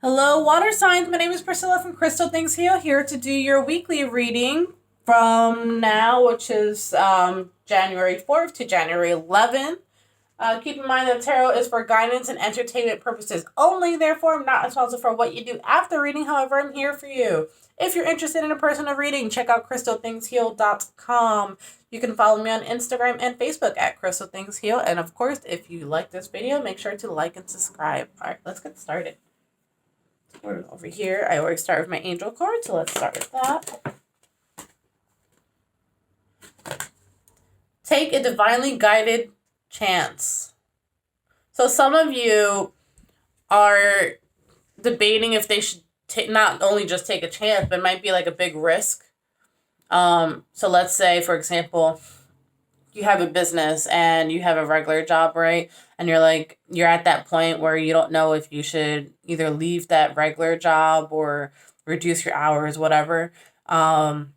Hello, water signs. My name is Priscilla from Crystalthingsheal, here to do your weekly reading from now, which is January 4th to January 11th. Keep in mind that tarot is for guidance and entertainment purposes only. Therefore, I'm not responsible for what you do after reading. However, I'm here for you. If you're interested in a personal reading, check out crystalthingsheal.com. You can follow me on Instagram and Facebook at crystalthingsheal. And of course, if you like this video, make sure to like and subscribe. All right, let's get started. We're over here. I always start with my angel card, so let's start with that. Take a divinely guided chance. So some of you are debating if they should not only just take a chance, but it might be like a big risk. So let's say, for example, you have a business and you have a regular job, right? And you're at that point where you don't know if you should either leave that regular job or reduce your hours, whatever. And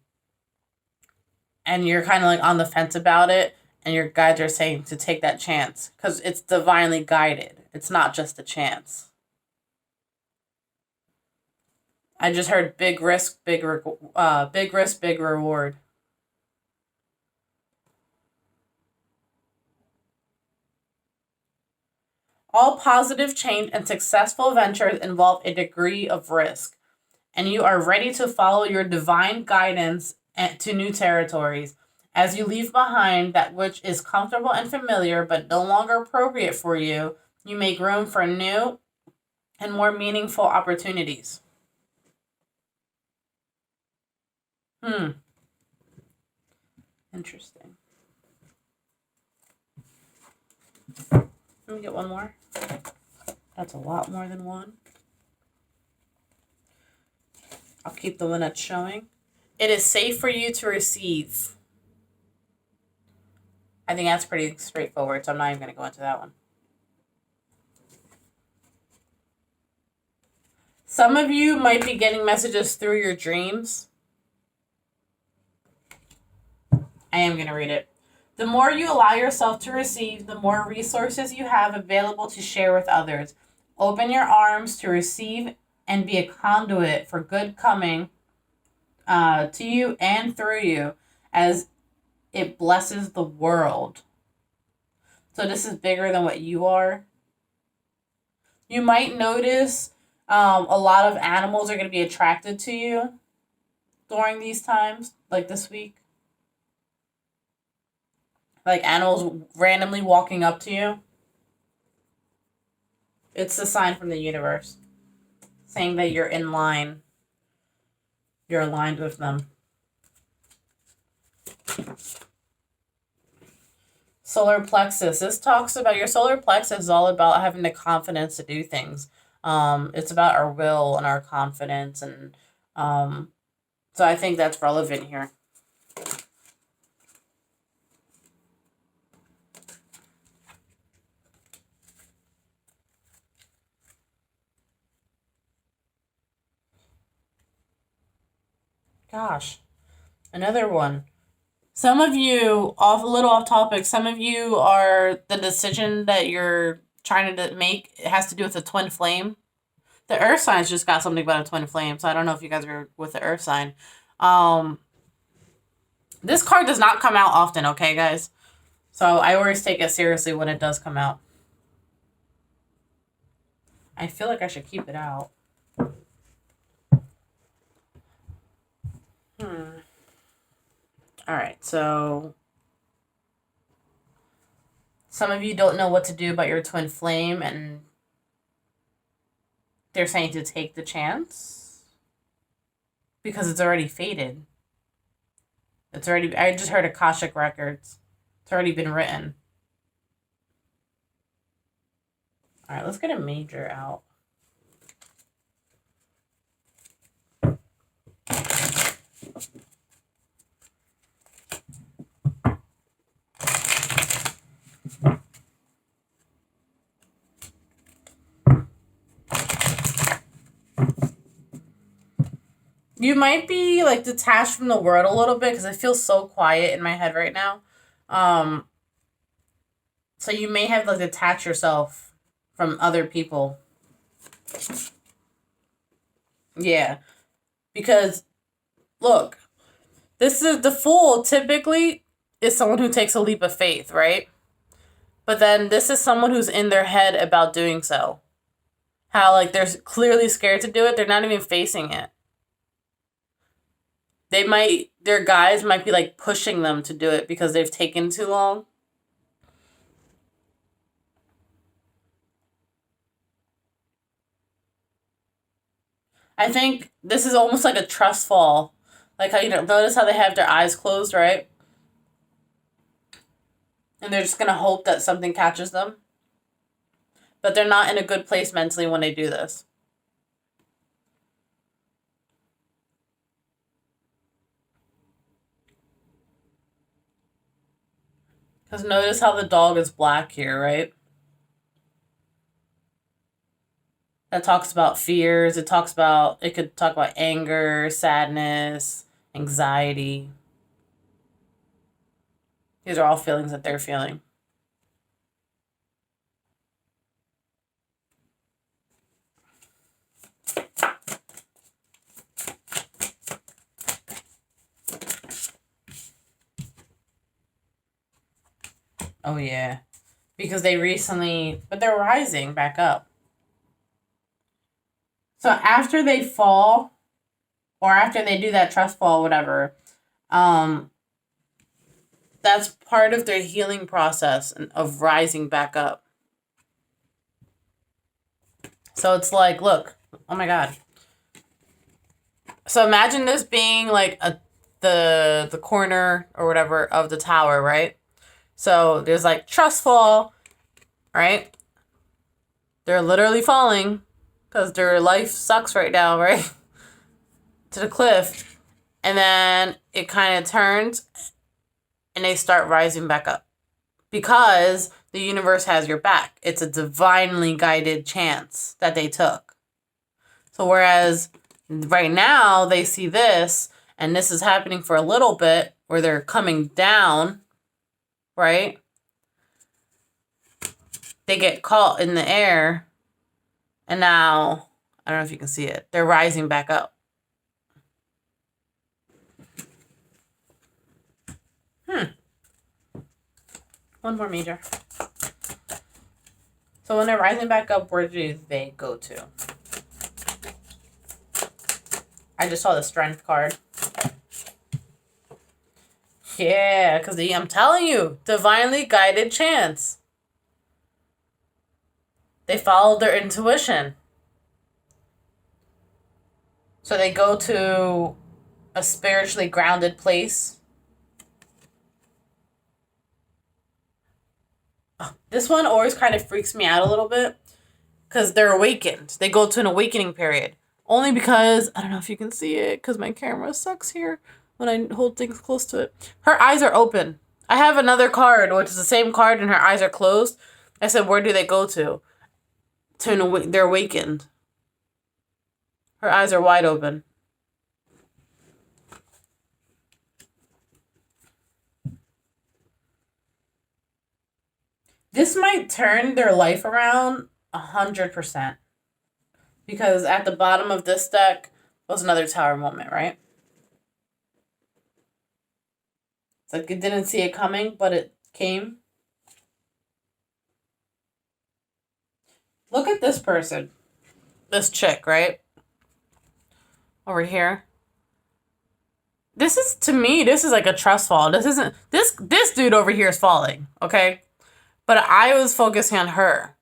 you're kind of like on the fence about it. And your guides are saying to take that chance because it's divinely guided. It's not just a chance. I just heard big risk, big risk, big reward. All positive change and successful ventures involve a degree of risk, and you are ready to follow your divine guidance to new territories. As you leave behind that which is comfortable and familiar but no longer appropriate for you, you make room for new and more meaningful opportunities. Interesting. Let me get one more. That's a lot more than one. I'll keep the one that's showing. It is safe for you to receive. I think that's pretty straightforward, so I'm not even going to go into that one. Some of you might be getting messages through your dreams. I am going to read it. The more you allow yourself to receive, the more resources you have available to share with others. Open your arms to receive and be a conduit for good coming to you and through you as it blesses the world. So this is bigger than what you are. You might notice a lot of animals are going to be attracted to you during these times, like this week. Like animals randomly walking up to you. It's a sign from the universe saying that you're in line. You're aligned with them. Solar plexus. This talks about your solar plexus is all about having the confidence to do things. It's about our will and our confidence, and so I think that's relevant here. Gosh, another one. Some of you, a little off topic, some of you are the decision that you're trying to make, it has to do with a twin flame. The earth signs just got something about a twin flame, so I don't know if you guys are with the earth sign. This card does not come out often, okay, guys? So I always take it seriously when it does come out. I feel like I should keep it out. All right, so some of you don't know what to do about your twin flame, and they're saying to take the chance because it's already faded. I just heard Akashic Records. It's already been written. All right, let's get a major out. You might be like detached from the world a little bit because I feel so quiet in my head right now. Um, so you may have like detached yourself from other people. Yeah. Because, look, this is the Fool typically is someone who takes a leap of faith, right? But then this is someone who's in their head about doing so. How, like, they're clearly scared to do it. They're not even facing it. Their guys might be, like, pushing them to do it because they've taken too long. I think this is almost like a trust fall. Like, how, notice how they have their eyes closed, right? And they're just going to hope that something catches them. But they're not in a good place mentally when they do this. Because notice how the dog is black here, right? That talks about fears. It could talk about anger, sadness, anxiety. These are all feelings that they're feeling. Oh, yeah. Because they're rising back up. So after they fall, or after they do that trust fall, whatever, that's part of their healing process of rising back up. So it's like, look, oh my God. So imagine this being like the corner or whatever of the tower, right? So there's like trust fall, right? They're literally falling because their life sucks right now, right? To the cliff. And then it kind of turns and they start rising back up because the universe has your back. It's a divinely guided chance that they took. So whereas right now they see this and this is happening for a little bit where they're coming down, right? They get caught in the air and now, I don't know if you can see it, they're rising back up. One more major. So when they're rising back up, where do they go to? I just saw the strength card. Yeah, because I'm telling you, divinely guided chance. They followed their intuition. So they go to a spiritually grounded place. This one always kind of freaks me out a little bit because they're awakened. They go to an awakening period. Only because, I don't know if you can see it because my camera sucks here when I hold things close to it. Her eyes are open. I have another card, which is the same card, and her eyes are closed. I said, where do they go to? They're awakened. Her eyes are wide open. This might turn their life around 100%. Because at the bottom of this deck was another tower moment, right? It's like it didn't see it coming, but it came. Look at this person. This chick, right? Over here. This is, to me, this is like a trust fall. This dude over here is falling, okay? But I was focusing on her.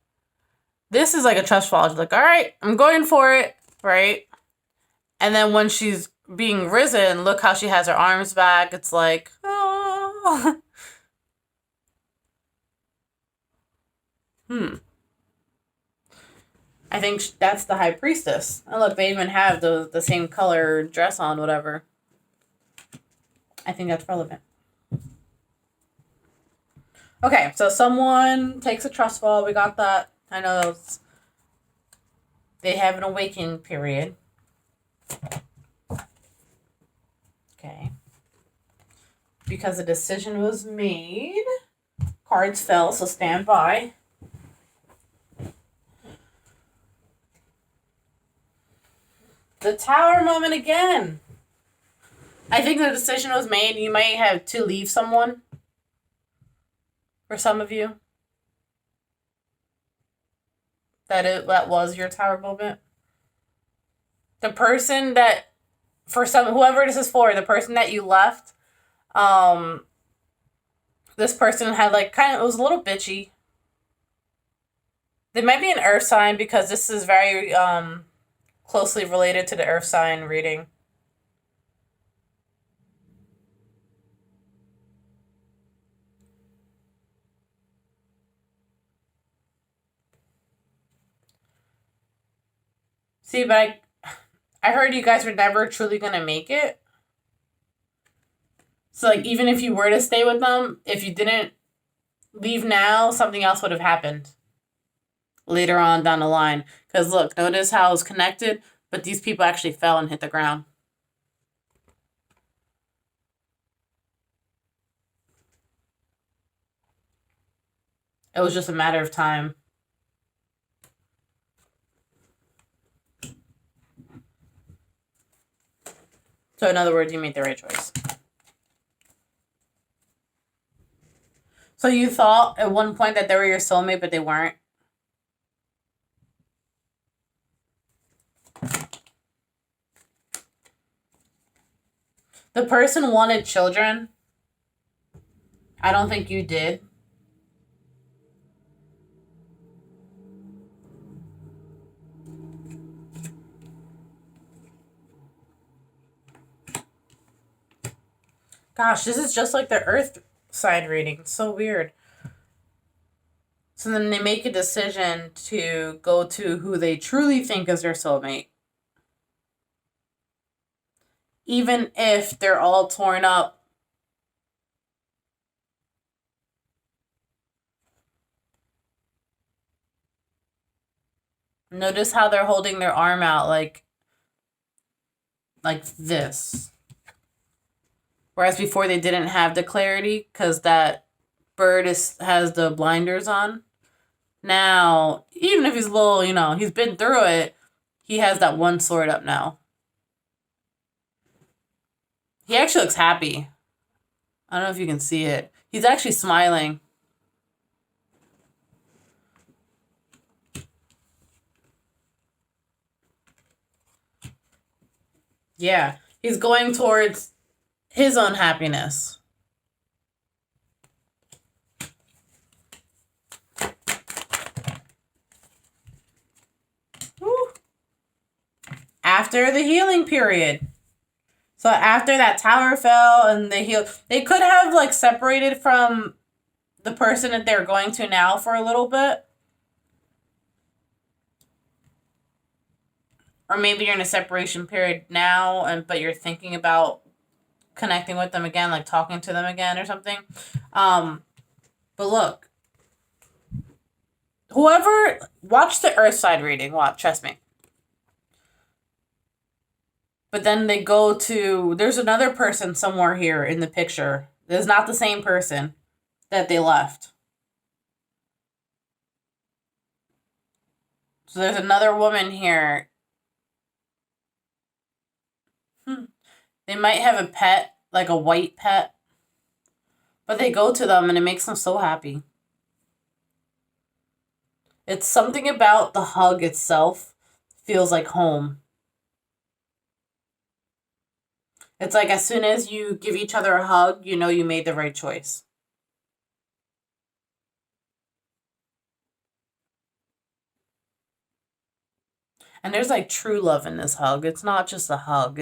This is like a trust fall. She's like, all right, I'm going for it, right? And then when she's being risen, look how she has her arms back. It's like, oh. I think that's the High Priestess. And look, they even have the same color dress on, whatever. I think that's relevant. Okay, so someone takes a trust fall. We got that. I know they have an awakening period. Okay. Because a decision was made. Cards fell, so stand by. The Tower moment again. I think the decision was made. You might have to leave someone. For some of you. That was your Tower moment. The person that, whoever this is for, the person that you left, this person had like it was a little bitchy. They might be an earth sign because this is very closely related to the earth sign reading. See, but I heard you guys were never truly gonna make it. So like even if you were to stay with them, if you didn't leave now, something else would have happened later on down the line. Because look, notice how it's connected, but these people actually fell and hit the ground. It was just a matter of time. So in other words, you made the right choice. So you thought at one point that they were your soulmate, but they weren't? The person wanted children. I don't think you did. Gosh, this is just like the earth sign reading. It's so weird. So then they make a decision to go to who they truly think is their soulmate. Even if they're all torn up. Notice how they're holding their arm out like this. Whereas before they didn't have the clarity because that bird has the blinders on. Now, even if he's a little, he's been through it, he has that one sword up now. He actually looks happy. I don't know if you can see it. He's actually smiling. Yeah, he's going towards his own happiness. Woo. After the healing period. So after that tower fell and they healed, they could have separated from the person that they're going to now for a little bit. Or maybe you're in a separation period now, but you're thinking about connecting with them again, talking to them again or something. But look, whoever, watch the earth side reading, trust me. But then they go to, there's another person somewhere here in the picture. It's not the same person that they left. So there's another woman here. They might have a pet, like a white pet. But they go to them and it makes them so happy. It's something about the hug itself feels like home. It's like as soon as you give each other a hug, you know you made the right choice. And there's true love in this hug. It's not just a hug.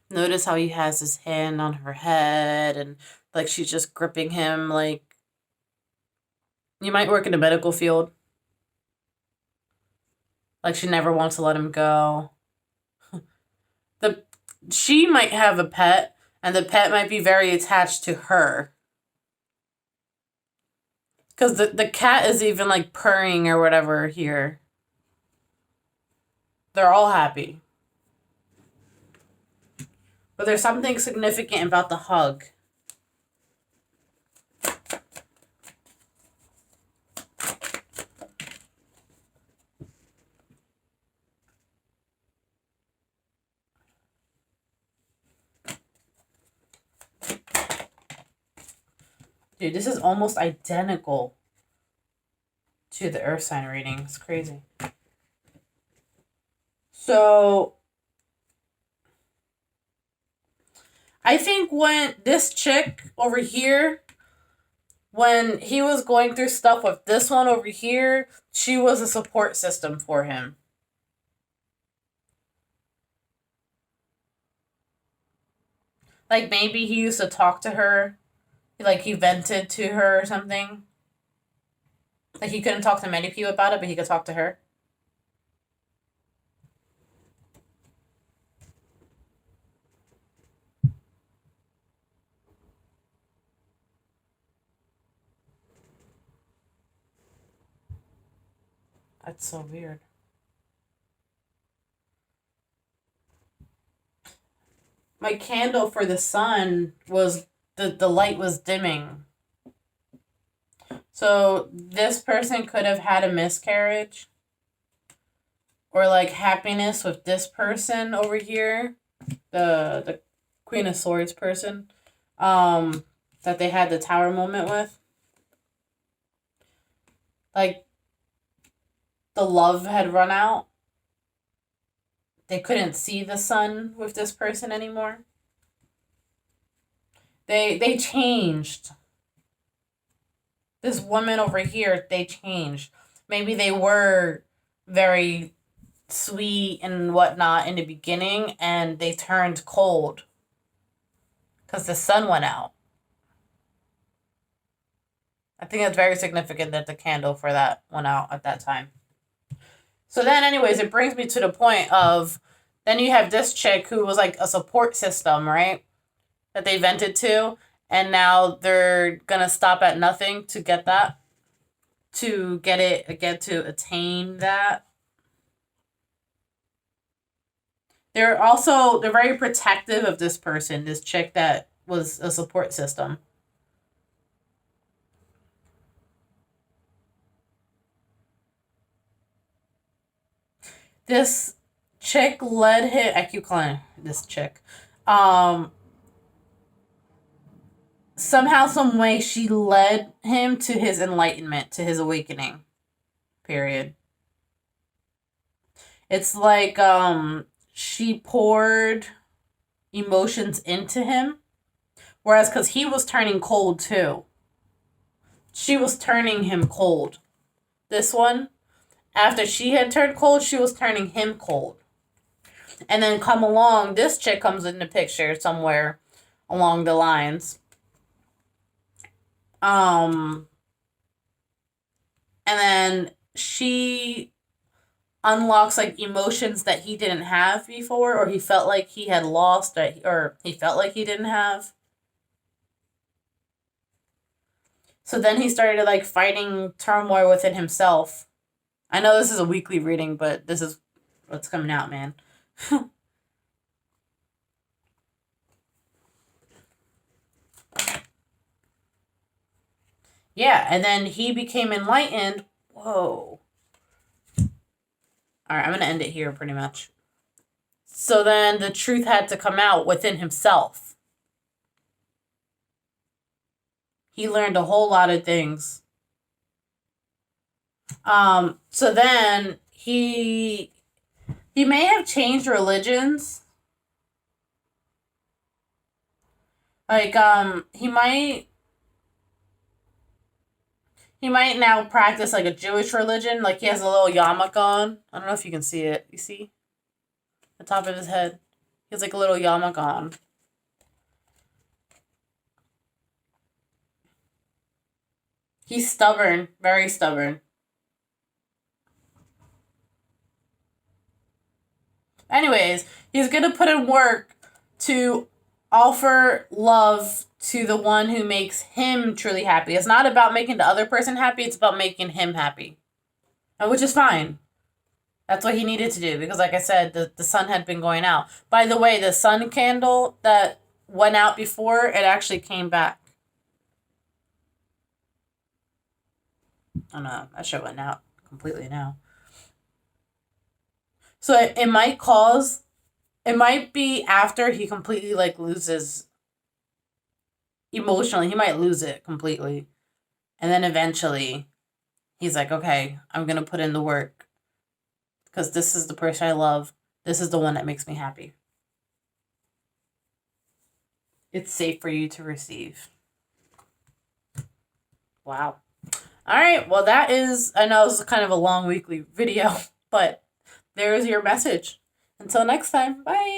Notice how he has his hand on her head and she's just gripping him you might work in the medical field. She never wants to let him go. She might have a pet, and the pet might be very attached to her. Because the cat is even purring or whatever here. They're all happy. But there's something significant about the hug. Dude, this is almost identical to the Earth sign reading. It's crazy. So, I think when this chick over here, when he was going through stuff with this one over here, she was a support system for him. Like, maybe he used to talk to her. Like, he vented to her or something. Like, he couldn't talk to many people about it, but he could talk to her. That's so weird. My candle for the sun was the light was dimming. So this person could have had a miscarriage or like happiness with this person over here, the Queen of Swords person, that they had the tower moment with. Like the love had run out. They couldn't see the sun with this person anymore. They changed. This woman over here, they changed. Maybe they were very sweet and whatnot in the beginning, and they turned cold because the sun went out. I think it's very significant that the candle for that went out at that time. So then, anyways, it brings me to the point of then you have this chick who was like a support system, right? That they vented to, and now they're gonna stop at nothing to get that, to to attain that. They're very protective of this person, this chick that was a support system. This chick led him. I keep calling this chick. Um, Somehow, some way, she led him to his enlightenment, to his awakening. Period. It's like she poured emotions into him, whereas because he was turning cold too, she was turning him cold. This one, after she had turned cold, she was turning him cold. And then come along, this chick comes in the picture somewhere along the lines. Um, and then she unlocks like emotions that he didn't have before, or he felt like he had lost, or he felt like he didn't have. So then he started like fighting turmoil within himself. I know this is a weekly reading, but this is what's coming out, man. Yeah, and then he became enlightened. Whoa. All right, I'm going to end it here pretty much. So then the truth had to come out within himself. He learned a whole lot of things. So then he may have changed religions. Like he might now practice like a Jewish religion. Like he has a little yarmulke on. I don't know if you can see it. You see? The top of his head. He has like a little yarmulke on. He's stubborn. Very stubborn. Anyways, he's going to put in work to offer love to the one who makes him truly happy. It's not about making the other person happy. It's about making him happy. Which is fine. That's what he needed to do. Because like I said, the sun had been going out. By the way, the sun candle that went out before, it actually came back. Oh no, that shit went out completely now. So it might be after he completely like loses emotionally. He might lose it completely. And then eventually, he's like, okay, I'm going to put in the work because this is the person I love. This is the one that makes me happy. It's safe for you to receive. Wow. All right. Well, that is, I know it was kind of a long weekly video, but there's your message. Until next time. Bye.